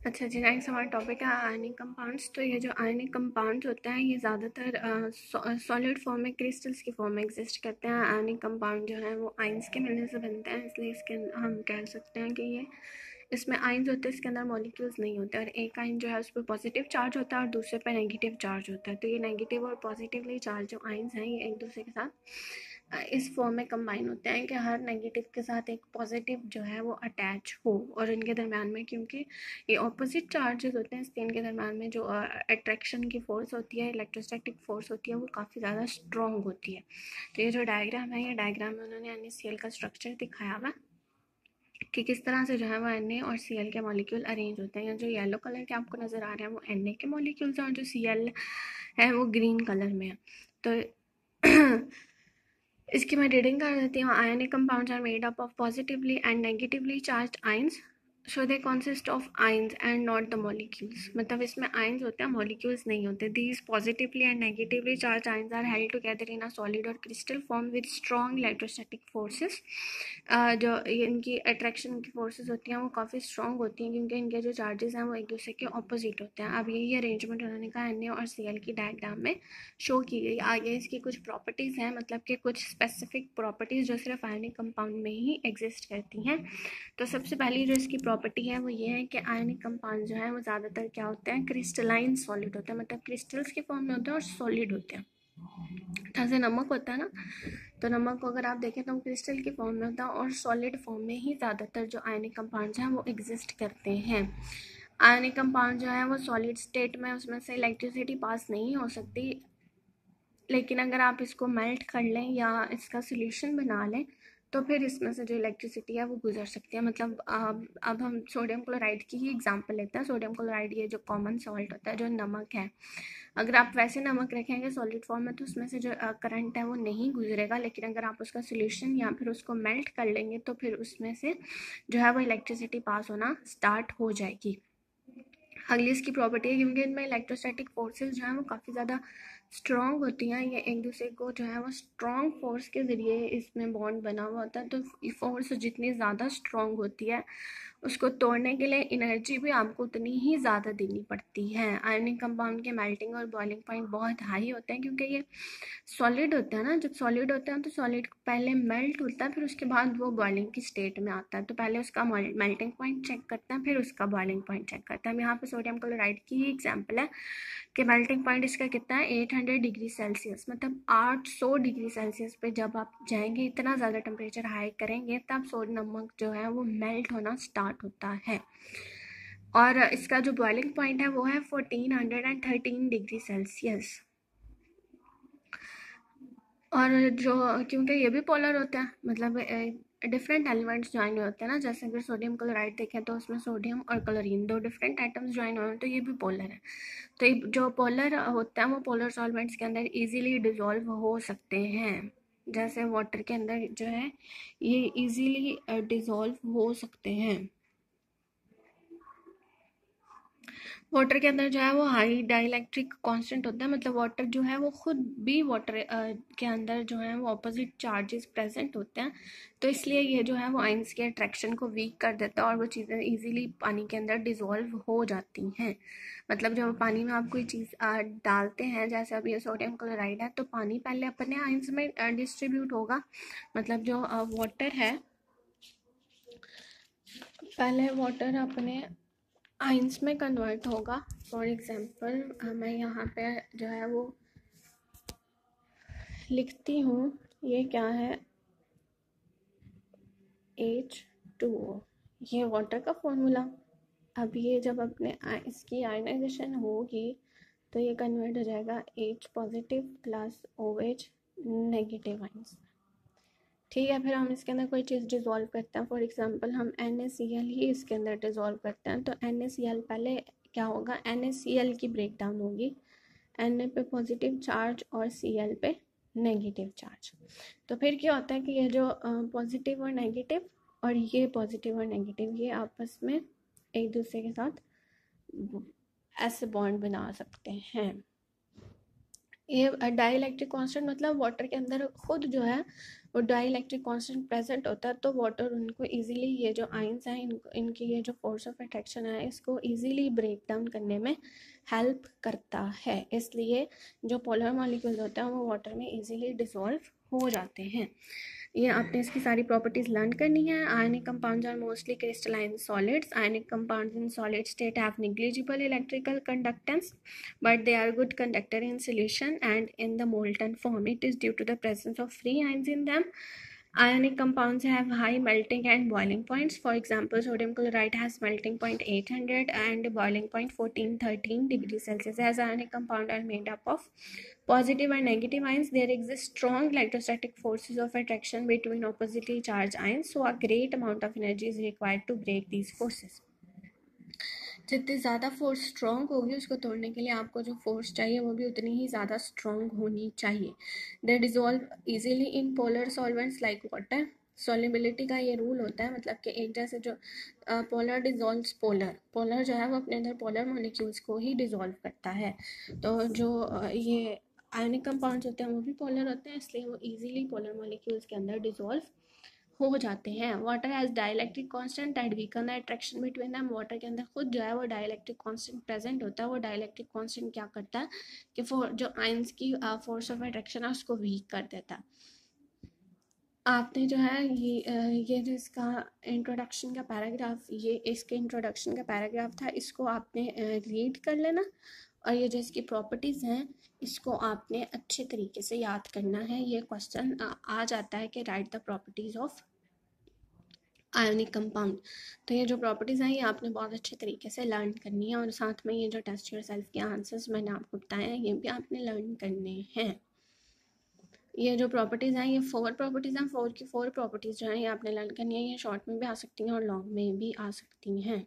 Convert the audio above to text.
अच्छा जी, नेक्स्ट हमारा टॉपिक है आयनिक कंपाउंड्स। तो ये जो आयनिक कंपाउंड्स होते हैं ये ज़्यादातर सॉलिड फॉर्म में, क्रिस्टल्स की फॉर्म में एग्जिस्ट करते हैं। आयनिक कंपाउंड जो है वो आइंस के मिलने से बनते हैं, इसलिए इसके हम कह सकते हैं कि ये इसमें आइंस होते हैं, इसके अंदर मॉलिक्यूल्स नहीं होते। और एक आइन जो है उस पर पॉजिटिव चार्ज होता है और दूसरे पर नेगेटिव चार्ज होता है। तो ये नेगेटिव और पॉजिटिवली चार्ज जो आइंस हैं ये एक दूसरे के साथ इस फॉर्म में कंबाइन होते हैं कि हर नेगेटिव के साथ एक पॉजिटिव जो है वो अटैच हो। और इनके दरम्यान में, क्योंकि ये ऑपोजिट चार्जेस होते हैं, इसके इनके दरम्यान में जो अट्रैक्शन की फोर्स होती है, इलेक्ट्रोस्टैटिक फोर्स होती है, वो काफ़ी ज़्यादा स्ट्रॉन्ग होती है। तो ये जो डायग्राम है, ये डायग्राम में उन्होंने NaCl का स्ट्रक्चर दिखाया हुआ कि किस तरह से जो है वो Na और Cl के मॉलिक्यूल अरेंज होते हैं। जो येलो कलर के आपको नज़र आ रहे हैं वो Na के मॉलिक्यूल्स हैं और जो Cl है वो ग्रीन कलर में है। तो इसकी मैं रीडिंग कर देती हूँ। Ionic compounds are made up of positively and negatively charged ions, so they consist of ions and not the molecules. मतलब इसमें आइंस होते हैं, मॉलिक्यूल्स नहीं होते। These positively and negatively charge ions are held together in a solid और crystal form with strong electrostatic forces. जो इनकी attraction की फोर्सेस होती हैं वो काफ़ी स्ट्रॉन्ग होती हैं, क्योंकि इनके जो चार्जेस हैं वो एक दूसरे के ऑपोजिट होते हैं। अब यही अरेंजमेंट उन्होंने कहा Na और Cl की डायग्राम में शो की गई। आगे इसकी कुछ प्रॉपर्टीज़ हैं, मतलब कि कुछ स्पेसिफिक प्रॉपर्टीज़ जो सिर्फ आयनिक कंपाउंड में ही एग्जिस्ट करती हैं। तो सबसे पहली जो इसकी प्रॉपर्टी है वो ये है कि आयनिक कंपाउंड जो है वो ज़्यादातर क्या होते हैं, क्रिस्टलाइन सॉलिड होते हैं, मतलब क्रिस्टल्स के फॉर्म में होते हैं और सॉलिड होते हैं। जैसे नमक होता है ना, तो नमक को अगर आप देखें तो क्रिस्टल के फॉर्म में होता है और सॉलिड फॉर्म में ही ज़्यादातर जो आयनिक कंपाउंड्स हैं वो एग्जिस्ट करते हैं। आयनिक कंपाउंड जो है वो सॉलिड स्टेट में उसमें से इलेक्ट्रिसिटी पास नहीं हो सकती, लेकिन अगर आप इसको मेल्ट कर लें या इसका सोल्यूशन बना लें तो फिर इसमें से जो इलेक्ट्रिसिटी है वो गुजर सकती है। मतलब अब हम सोडियम क्लोराइड की ही एग्जांपल लेते हैं। सोडियम क्लोराइड ये जो कॉमन सॉल्ट होता है, जो नमक है, अगर आप वैसे नमक रखेंगे सॉलिड फॉर्म में तो उसमें से जो करंट है वो नहीं गुजरेगा, लेकिन अगर आप उसका सोल्यूशन या फिर उसको मेल्ट कर लेंगे तो फिर उसमें से जो है वो इलेक्ट्रिसिटी पास होना स्टार्ट हो जाएगी। अगली इसकी प्रॉपर्टी है, क्योंकि इनमें इलेक्ट्रोस्टैटिक फोर्सेस जो हैं वो काफ़ी ज़्यादा स्ट्रॉन्ग होती हैं, ये एक दूसरे को जो है वो स्ट्रॉन्ग फोर्स के ज़रिए इसमें बॉन्ड बना हुआ होता है। तो फोर्स जितनी ज़्यादा स्ट्रॉन्ग होती है उसको तोड़ने के लिए एनर्जी भी आपको उतनी ही ज़्यादा देनी पड़ती है। आयनिक कंपाउंड के मेल्टिंग और बॉइलिंग पॉइंट बहुत हाई होते हैं, क्योंकि ये सॉलिड होता है ना। जब सॉलिड होता है तो सॉलिड पहले मेल्ट होता है, फिर उसके बाद वो बॉइलिंग की स्टेट में आता है। तो पहले उसका मेल्टिंग पॉइंट चेक करते हैं, फिर उसका बॉइलिंग पॉइंट चेक करते हैं। हम यहाँ पे सोडियम क्लोराइड की ही एग्जांपल है कि मेल्टिंग पॉइंट इसका कितना है, 800 डिग्री सेल्सियस, मतलब 800 डिग्री सेल्सियस पे जब आप जाएंगे, इतना ज़्यादा टेम्परेचर हाई करेंगे, तब सोडियम नमक जो है वो मेल्ट होना स्टार्ट होता है। और इसका जो बॉइलिंग पॉइंट है वो है 1413 डिग्री सेल्सियस। और जो, क्योंकि ये भी पोलर होता है, मतलब डिफरेंट एलिमेंट्स ज्वाइन होते हैं ना। जैसे अगर सोडियम क्लोराइड देखें तो उसमें सोडियम और क्लोरीन दो डिफरेंट एटम्स ज्वाइन हुए हैं, तो ये भी पोलर है। तो ये जो पोलर होता है वो पोलर सॉल्वेंट्स के अंदर इजीली डिसॉल्व हो सकते हैं। जैसे वाटर के अंदर जो है ये इजीली डिसॉल्व हो सकते हैं। वाटर के अंदर जो है वो हाई डाइलेक्ट्रिक कांस्टेंट होता है, मतलब वाटर जो है वो खुद भी वाटर के अंदर जो है वो ऑपोजिट चार्जेस प्रेजेंट होते हैं। तो इसलिए ये जो है वो आइंस के अट्रैक्शन को वीक कर देता है और वो चीज़ें इजीली पानी के अंदर डिसॉल्व हो जाती हैं। मतलब जब पानी में आप कोई चीज़ डालते हैं, जैसे अब ये सोडियम क्लोराइड है, तो पानी पहले अपने आइंस में डिस्ट्रीब्यूट होगा। मतलब जो वाटर है, पहले वाटर अपने आइंस में कन्वर्ट होगा। फॉर एग्जांपल मैं यहाँ पे जो है वो लिखती हूँ, ये क्या है, H2O, ये वाटर का फॉर्मूला। अब ये जब अपने इसकी आयनाइजेशन होगी तो ये कन्वर्ट हो जाएगा H positive plus OH negative ions. ठीक है, फिर हम इसके अंदर कोई चीज़ डिज़ोल्व करते हैं। फॉर एग्जांपल हम NaCl ही इसके अंदर डिज़ोल्व करते हैं, तो NaCl पहले क्या होगा, NaCl की ब्रेक डाउन होगी, Na पे पॉजिटिव चार्ज और Cl पे नेगेटिव चार्ज। तो फिर क्या होता है कि ये जो पॉजिटिव और नेगेटिव और ये पॉजिटिव और नेगेटिव ये आपस में एक दूसरे के साथ ऐसे बॉन्ड बना सकते हैं। ये डाइलेक्ट्रिक कांस्टेंट मतलब वाटर के अंदर खुद जो है वो डाइलेक्ट्रिक कांस्टेंट प्रेजेंट होता है तो वाटर उनको इजीली, ये जो आयंस हैं इनकी ये जो फोर्स ऑफ अट्रैक्शन है इसको इजीली ब्रेक डाउन करने में हेल्प करता है, इसलिए जो पोलर मॉलिक्यूल्स होते हैं वो वाटर में इजीली डिसॉल्व हो जाते हैं। ये आपने इसकी सारी प्रॉपर्टीज लर्न करनी है। Ionic compounds are mostly crystalline solids. Ionic compounds in solid state have negligible electrical conductance, but they are good conductor in solution and in the molten form. It is due to the presence of free ions in them. Ionic compounds have high melting and boiling points. For example, sodium chloride has melting point 800 and boiling point 1413 degrees Celsius. As ionic compounds are made up of positive and negative ions, there exist strong electrostatic forces of attraction between oppositely charged ions, so a great amount of energy is required to break these forces. जितनी ज़्यादा force strong होगी उसको तोड़ने के लिए आपको जो force चाहिए वो भी उतनी ही ज़्यादा स्ट्रॉन्ग होनी चाहिए। They dissolve easily in polar solvents like water. Solubility का ये रूल होता है, मतलब कि एक जैसे जो पोलर डिजोल्व्स पोलर, पोलर जो है वो अपने अंदर पोलर मॉलिक्यूल्स को ही डिजोल्व करता है। तो जो ये आयनिक कंपाउंड्स होते हैं वो भी पोलर होते हैं, इसलिए वो इजीली पोलर मॉलिक्यूल्स के अंदर डिजोल्व हो जाते हैं। Water has dielectric constant that weaken the attraction between them. Water के अंदर खुद जो है वो डाइलेक्ट्रिक कांस्टेंट प्रेजेंट होता है। वो डाइलेक्ट्रिक कांस्टेंट क्या करता है कि जो आयंस की फोर्स ऑफ अट्रैक्शन है उसको वीक कर देता है। आपने जो है ये जो इसका इंट्रोडक्शन का पैराग्राफ, ये इसके इंट्रोडक्शन का पैराग्राफ था, इसको आपने रीड कर लेना और ये जो इसकी प्रॉपर्टीज़ हैं इसको आपने अच्छे तरीके से याद करना है। ये क्वेश्चन आ जाता है कि right the properties of ionic compound. तो ये जो प्रॉपर्टीज़ हैं ये आपने बहुत अच्छे तरीके से लर्न करनी है और साथ में ये जो टेस्ट योरसेल्फ के आंसर्स मैंने आपको बताए हैं ये भी आपने लर्न करने हैं। ये जो प्रॉपर्टीज़ हैं ये 4 प्रॉपर्टीज़ हैं। 4 की 4 प्रॉपर्टीज़ जो हैं ये आपने लर्न करनी है। ये शॉर्ट में भी आ सकती हैं और लॉन्ग में भी आ सकती हैं।